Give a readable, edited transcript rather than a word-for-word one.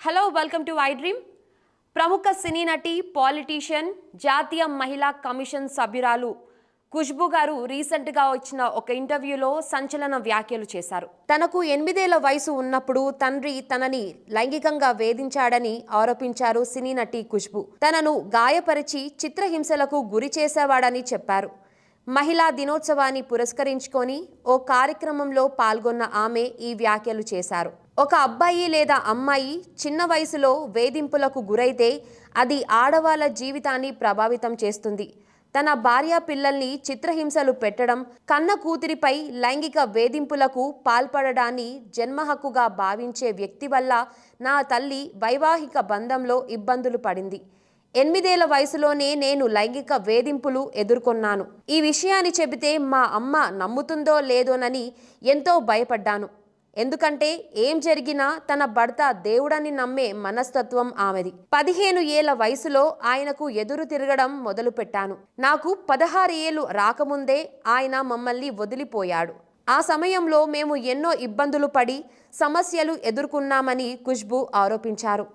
Hello welcome to I dream. ప్రముఖ సినీ నటి, politician, జాతీయ మహిళా కమిషన్ సభ్యురాలు ఖుష్బూ గారు రీసెంట్గా వచ్చిన ఒక ఇంటర్వ్యూలో సంచలన వ్యాఖ్యలు చేశారు. తనకు 8 ఏళ్ల వయసు ఉన్నప్పుడు తండ్రి తనని లైంగికంగా వేధించాడని ఆరోపించారు సినీ నటి ఖుష్బూ. తనను గాయపరిచి చిత్రహింసలకు గురి చేసేవాడని చెప్పారు. మహిళా దినోత్సవాన్ని పురస్కరించుకొని ఓ కార్యక్రమంలో పాల్గొన్న ఆమె ఈ వ్యాఖ్యలు చేశారు. ఒక అబ్బాయి లేదా అమ్మాయి చిన్న వయసులో వేధింపులకు గురైతే అది ఆడవాళ్ళ జీవితాన్ని ప్రభావితం చేస్తుంది. తన భార్య పిల్లల్ని చిత్రహింసలు పెట్టడం, కన్న కూతురిపై లైంగిక వేధింపులకు పాల్పడడాన్ని జన్మహక్కుగా భావించే వ్యక్తి వల్ల నా తల్లి వైవాహిక బంధంలో ఇబ్బందులు పడింది. 8 ఏళ్ల వయసులోనే నేను లైంగిక వేధింపులు ఎదుర్కొన్నాను. ఈ విషయాన్ని చెబితే మా అమ్మ నమ్ముతుందో లేదోనని ఎంతో భయపడ్డాను. ఎందుకంటే ఏం జరిగినా తన భర్త దేవుడని నమ్మే మనస్తత్వం ఆమెది. 15 ఏళ్ల వయసులో ఆయనకు ఎదురు తిరగడం మొదలుపెట్టాను. నాకు 16 ఏళ్లు రాకముందే ఆయన మమ్మల్ని వదిలిపోయాడు. ఆ సమయంలో మేము ఎన్నో ఇబ్బందులు పడి సమస్యలు ఎదుర్కొన్నామని ఖుష్బూ ఆరోపించారు.